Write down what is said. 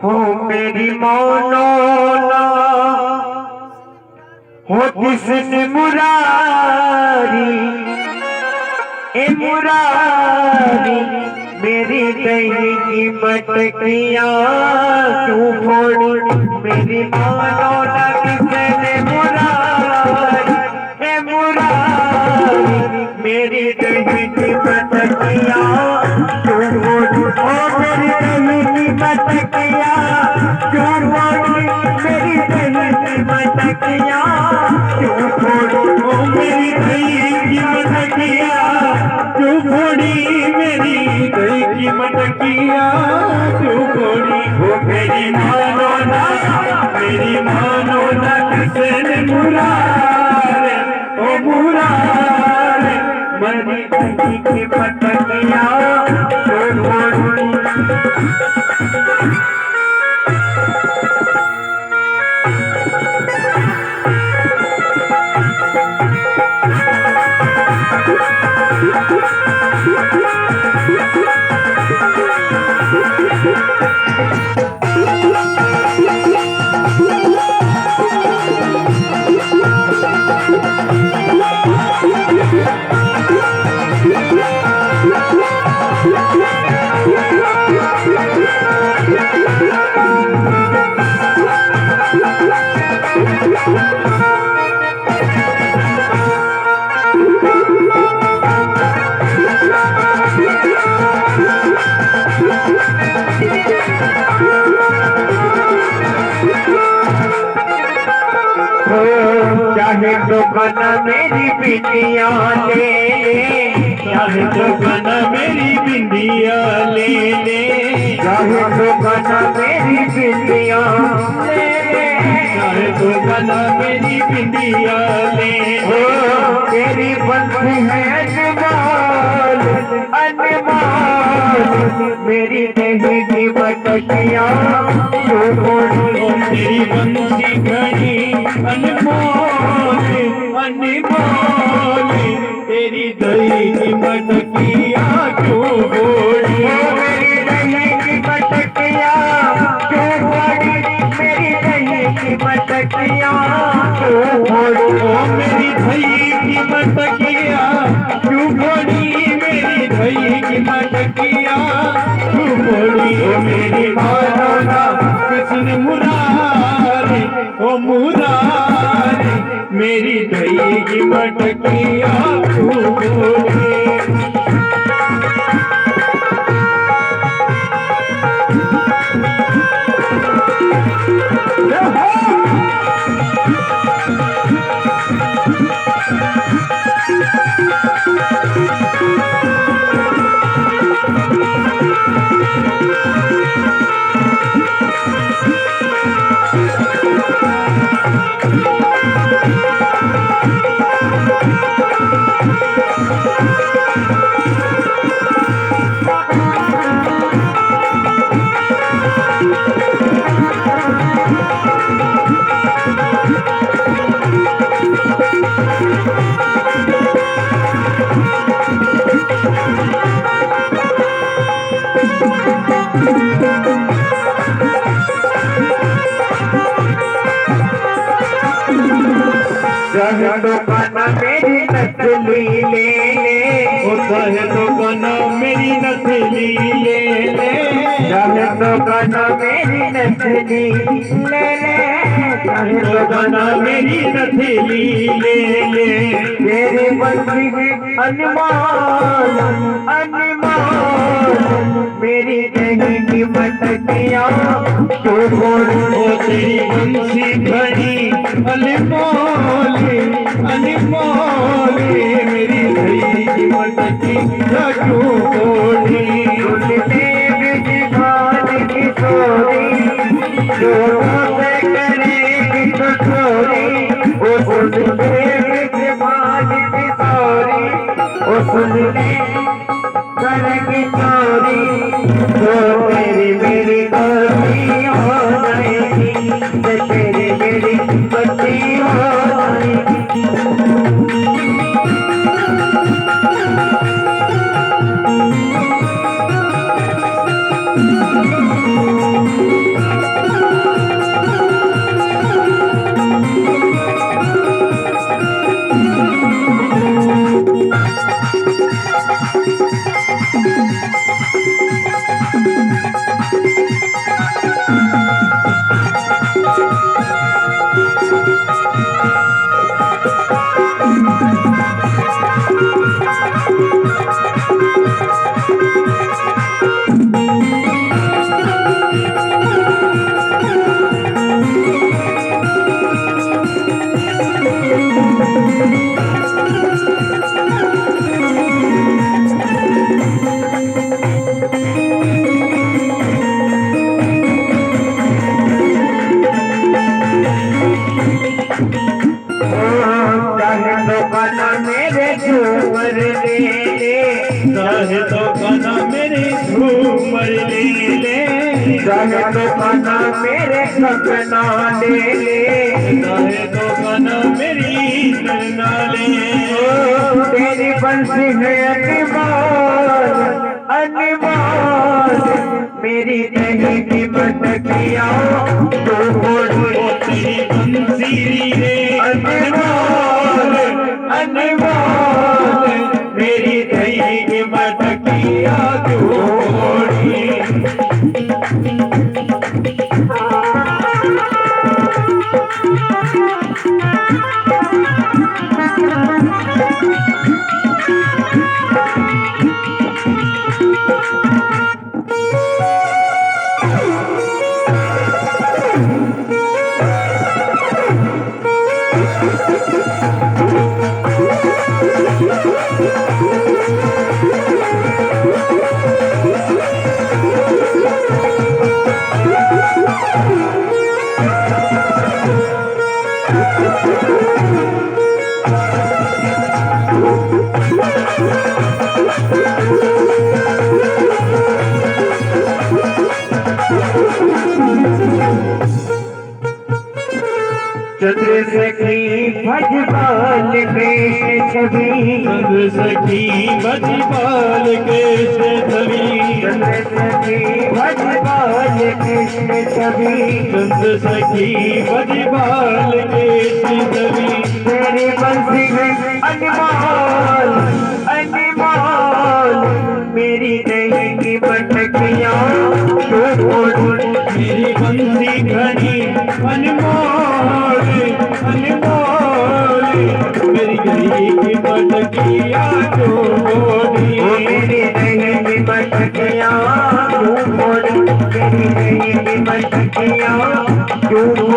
हो मेरी मानो ना हो किसने मुरारी, ए मुरारी मेरी दही की मटकियाँ क्यों फोड़ी। मेरी मानो ना किसने मुरारी, ए मुरारी मेरी दही की मटकियाँ क्यों फोड़ी। ओ मेरी दही की मटकियाँ क्यों फोड़ी, मेरी दही की मटकियाँ क्यों फोड़ी। ओ मेरी दही की मटकियाँ क्यों फोड़ी, मेरी दही की मटकियाँ क्यों फोड़ी। वो मेरी मानो ना, मेरी मानो ना किसने मुरारे, ओ मुरारे मेरी दही की मटकियाँ क्यों फोड़ी। चाहे तो बना मेरी बिंदिया ले ले, चाहे तो बना मेरी बिंदिया ले ले, चाहे तो बना मेरी बिंदिया ले ले, चाहे तो बना मेरी बिंदिया ले ले। तेरी बंसी है अनमोल अनमोल, मेरी दही की मटकियाँ क्यों फोड़ी। तेरी बंसी घड़ी अनमोल अनमोल, तेरी दही की मटकियाँ क्यों फोड़ी। मेरी दही की मटकियाँ क्यों फोड़ी, मेरी दही की मटकियाँ क्यों फोड़ी। मेरी दही की मटकियाँ क्यों फोड़ी, मेरी दही की मटकियाँ क्यों फोड़ी। मेरी मानो ना किसने मुरारी, ओ मुरारी मेरी दही की मटकियाँ क्यों फोड़ी। चाहे तो बना मेरी नथली ले ले, चाहे तो बना मेरी नथली ले ले, चाहे तो बना मेरी नथली ले ले, चाहे तो बना मेरी नथली ले ले। तेरी बंसी अनमोल अनमोल, मेरी दही की मटकियाँ क्यों फोड़ी। तेरी बंसी घड़ी अनमोल अनमोल, मेरी दही की मटकियाँ क्यों फोड़ी। किशोरी जो से करेगी तो चोरी, ओ सुन ले किशोरी, ओ सुन ले करेगी चोरी, तो मेरी गलती हो जाएगी, तेरी मेरी बच्ची हो जाएगी। झूमर ले ले, चाहे तो खाना मेरे झूमर ले ले, चाहे तो खाना मेरे कंगना ले ले, चाहे तो खाना मेरी चरना ले। तेरी बंसी है अनमोल अनमोल, मेरी नहीं की मटकिया तेरी बंसी रे अनमोल अनमोल, मेरी नहीं की मटकिया जोड़ी। चंद्र सखी भजपाल कृष्ण छवि, चंद्र सखी भजपाल कृष्ण छवि, चंद्र सखी भजपाल कृष्ण छवि, चंद्र सखी भजपाल कृष्ण छवि। तेरी बंसी है अनमोल अनमोल, मेरी नहीं की मटकिया मेरी बंसी घड़ी अनमोल अनमोल, मेरी गई की मटकिया जोड़ी। मेरी गई की मटकिया जोड़ी, मेरी गई की मटकिया जोड़ी।